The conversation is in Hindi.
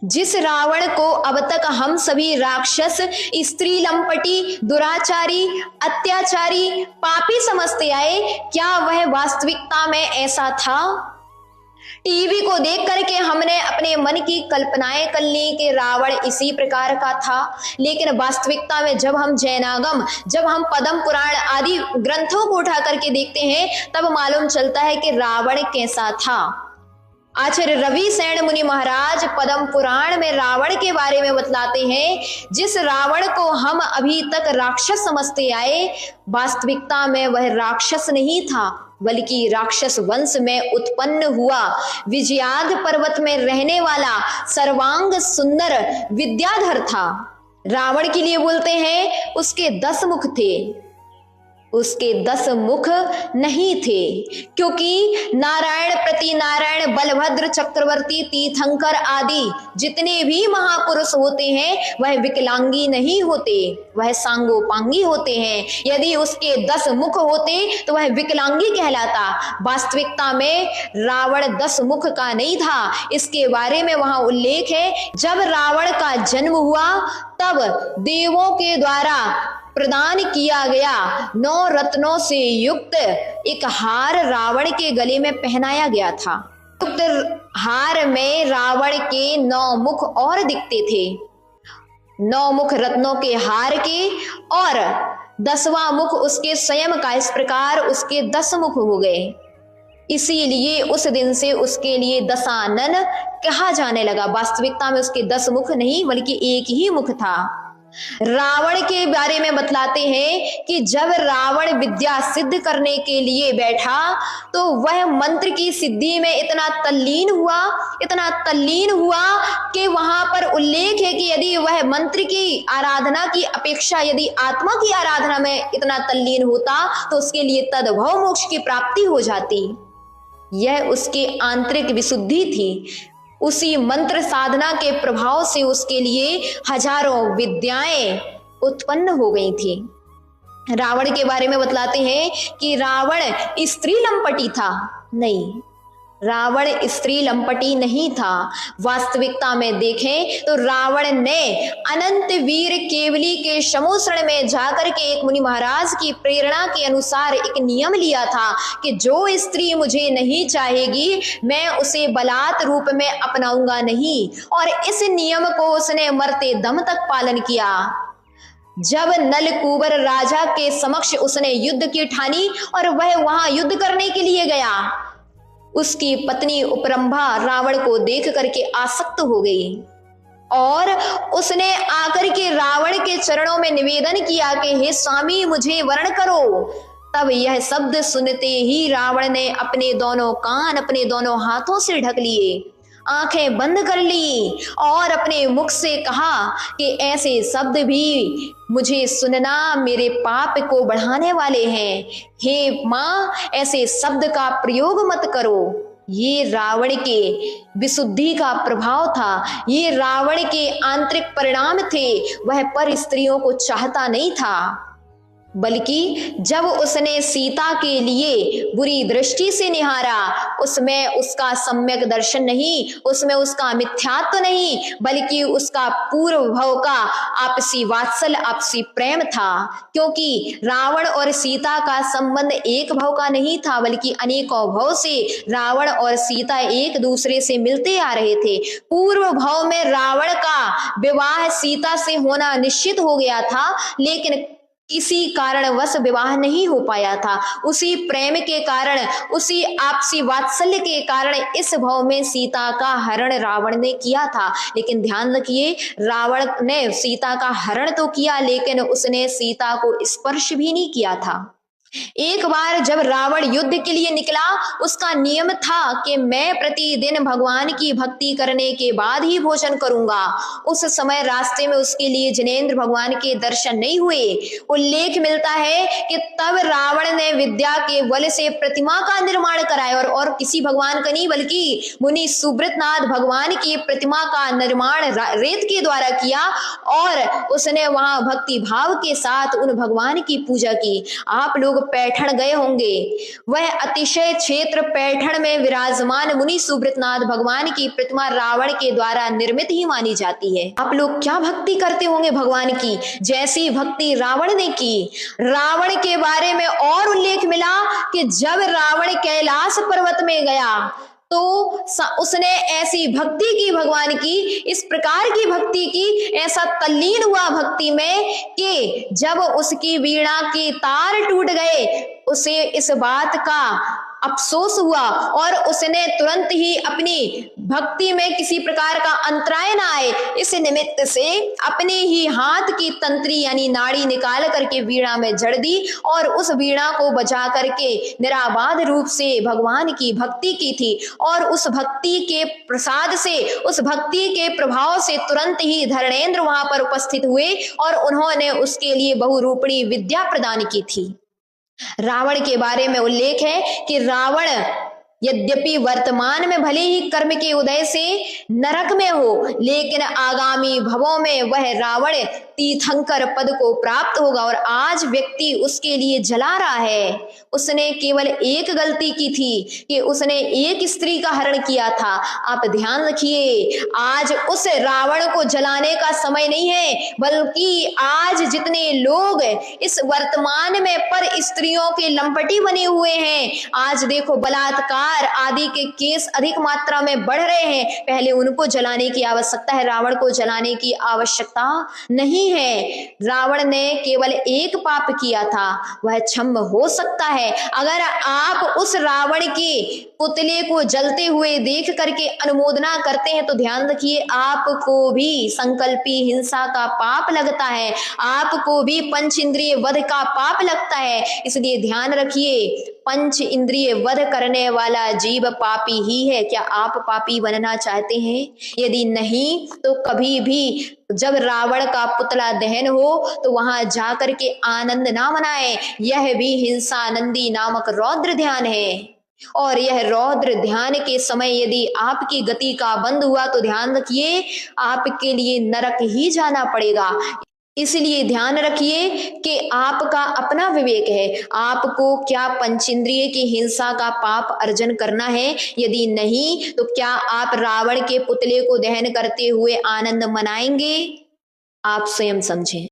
जिस रावण को अब तक हम सभी राक्षस, स्त्री लंपटी, दुराचारी, अत्याचारी, पापी समझते आए, क्या वह वास्तविकता में ऐसा था? टीवी को देख करके हमने अपने मन की कल्पनाएं कर ली कि रावण इसी प्रकार का था, लेकिन वास्तविकता में जब हम जैनागम, जब हम पद्म पुराण आदि ग्रंथों को उठा करके देखते हैं, तब मालूम चलता है कि रावण कैसा था। आचार्य रवि सेन मुनि महाराज पद्म पुराण में रावण के बारे में बतलाते हैं, जिस रावण को हम अभी तक राक्षस समझते आए, वास्तविकता में वह राक्षस नहीं था, बल्कि राक्षस वंश में उत्पन्न हुआ विजयाद पर्वत में रहने वाला सर्वांग सुंदर विद्याधर था। रावण के लिए बोलते हैं उसके 10 मुख थे, उसके 10 मुख नहीं थे, क्योंकि नारायण, प्रति नारायण, बलभद्र, चक्रवर्ती, तीर्थंकर आदि जितने भी महापुरुष होते हैं वह विकलांगी नहीं होते, वह सांगोपांगी होते हैं। यदि उसके 10 मुख होते तो वह विकलांगी कहलाता। वास्तविकता में रावण 10 मुख का नहीं था, इसके बारे में वहां उल्लेख है। जब रावण का जन्म हुआ तब देवों के द्वारा प्रदान किया गया 9 रत्नों से युक्त एक हार रावण के गले में पहनाया गया था। उक्त हार में रावण के 9 मुख और दिखते थे, 9 मुख रत्नों के हार के, और 10वां मुख उसके स्वयं का। इस प्रकार उसके 10 मुख हो गए। इसीलिए उस दिन से उसके लिए दशानन कहा जाने लगा। वास्तविकता में उसके 10 मुख नहीं बल्कि एक ही मुख था। रावण के बारे में बतलाते हैं कि जब रावण विद्या सिद्ध करने के लिए बैठा तो वह मंत्र की सिद्धि में इतना तल्लीन हुआ कि वहां पर उल्लेख है कि यदि वह मंत्र की आराधना की अपेक्षा यदि आत्मा की आराधना में इतना तल्लीन होता तो उसके लिए तद्भव मोक्ष की प्राप्ति हो जाती। यह उसकी आंतरिक विशुद्धि थी। उसी मंत्र साधना के प्रभाव से उसके लिए हजारों विद्याएं उत्पन्न हो गई थी। रावण के बारे में बतलाते हैं कि रावण स्त्री लंपटी था। नहीं, रावण स्त्री लंपटी नहीं था। वास्तविकता में देखें तो रावण ने अनंत वीर केवली के समोसरण में जाकर के एक मुनि महाराज की प्रेरणा के अनुसार एक नियम लिया था कि जो स्त्री मुझे नहीं चाहेगी मैं उसे बलात् रूप में अपनाऊंगा नहीं, और इस नियम को उसने मरते दम तक पालन किया। जब नलकूबर राजा के समक्ष उसने युद्ध की ठानी और वह वहां युद्ध करने के लिए गया, उसकी पत्नी उपरंभा रावण को देख करके आसक्त हो गई और उसने आकर के रावण के चरणों में निवेदन किया कि हे स्वामी मुझे वरण करो। तब यह शब्द सुनते ही रावण ने अपने दोनों कान अपने दोनों हाथों से ढक लिए, आंखें बंद कर ली और अपने मुख से कहा कि ऐसे शब्द भी मुझे सुनना मेरे पाप को बढ़ाने वाले हैं। हे मां, ऐसे शब्द का प्रयोग मत करो। ये रावण के विशुद्धि का प्रभाव था, ये रावण के आंतरिक परिणाम थे। वह पर स्त्रियों को चाहता नहीं था, बल्कि जब उसने सीता के लिए बुरी दृष्टि से निहारा, उसमें उसका सम्यक दर्शन नहीं, उसमें उसका मिथ्यात्व नहीं, बल्कि उसका पूर्व भव का आपसी वात्सल्य, आपसी प्रेम था। क्योंकि रावण और सीता का संबंध एक भव का नहीं था, बल्कि अनेकों भव से रावण और सीता एक दूसरे से मिलते आ रहे थे। पूर्व भव में रावण का विवाह सीता से होना निश्चित हो गया था, लेकिन किसी कारणवश विवाह नहीं हो पाया था। उसी प्रेम के कारण, उसी आपसी वात्सल्य के कारण इस भव में सीता का हरण रावण ने किया था। लेकिन ध्यान रखिए, रावण ने सीता का हरण तो किया, लेकिन उसने सीता को स्पर्श भी नहीं किया था। एक बार जब रावण युद्ध के लिए निकला, उसका नियम था कि मैं प्रतिदिन भगवान की भक्ति करने के बाद ही भोजन करूंगा। उस समय रास्ते में उसके लिए जिनेंद्र भगवान के दर्शन नहीं हुए। उल्लेख मिलता है कि तब रावण ने विद्या के बल से प्रतिमा का निर्माण कराया, और किसी भगवान का नहीं बल्कि मुनि सुब्रतनाथ भगवान की प्रतिमा का निर्माण रेत के द्वारा किया, और उसने वहां भक्ति भाव के साथ उन भगवान की पूजा की। आप लोग पैठण गए होंगे। वह अतिशय क्षेत्र पैठण में विराजमान मुनि सुब्रतनाथ भगवान की प्रतिमा रावण के द्वारा निर्मित ही मानी जाती है। आप लोग क्या भक्ति करते होंगे भगवान की, जैसी भक्ति रावण ने की। रावण के बारे में और उल्लेख मिला कि जब रावण कैलाश पर्वत में गया तो उसने ऐसी भक्ति की भगवान की, इस प्रकार की भक्ति की, ऐसा तल्लीन हुआ भक्ति में कि जब उसकी वीणा के तार टूट गए उसे इस बात का अफसोस हुआ और उसने तुरंत ही अपनी भक्ति में किसी प्रकार का अंतराय ना आए इस निमित्त से अपने ही हाथ की तंत्री यानी नाड़ी निकाल करके वीणा में जड़ दी और उस वीणा को बजा करके निराबाध रूप से भगवान की भक्ति की थी। और उस भक्ति के प्रसाद से, उस भक्ति के प्रभाव से तुरंत ही धर्मेंद्र वहां पर उपस्थित हुए और उन्होंने उसके लिए बहुरूपणी विद्या प्रदान की थी। रावण के बारे में उल्लेख है कि रावण यद्यपि वर्तमान में भले ही कर्म के उदय से नरक में हो, लेकिन आगामी भवों में वह रावण तीर्थंकर पद को प्राप्त होगा। और आज व्यक्ति उसके लिए जला रहा है। उसने केवल एक गलती की थी कि उसने एक स्त्री का हरण किया था। आप ध्यान रखिए, आज उस रावण को जलाने का समय नहीं है, बल्कि आज जितने लोग इस वर्तमान में पर स्त्रियों के लंपटी बने हुए हैं, आज देखो बलात्कार आदि के केस अधिक मात्रा में बढ़ रहे हैं, पहले उनको जलाने की आवश्यकता है, रावण को जलाने की आवश्यकता नहीं है। रावण ने केवल एक पाप किया था, वह क्षम्य हो सकता है। अगर आप उस रावण के पुतले को जलते हुए देख करके अनुमोदना करते हैं तो ध्यान रखिए आपको भी संकल्पी हिंसा का पाप लगता है, आपको भी पंच इंद्रिय वध का पाप लगता है। इसलिए ध्यान रखिए, पंच इंद्रिय वध करने वाला जीव पापी ही है। क्या आप पापी बनना चाहते हैं? यदि नहीं तो कभी भी जब रावण का पुतला दहन हो तो वहां जाकर के आनंद ना मनाएं। यह भी हिंसानंदी नामक रौद्र ध्यान है। और यह रौद्र ध्यान के समय यदि आपकी गति का बंद हुआ तो ध्यान रखिए आपके लिए नरक ही जाना पड़ेगा। इसलिए ध्यान रखिए कि आपका अपना विवेक है, आपको क्या पंचेंद्रिय की हिंसा का पाप अर्जन करना है। यदि नहीं तो क्या आप रावण के पुतले को दहन करते हुए आनंद मनाएंगे? आप स्वयं समझें।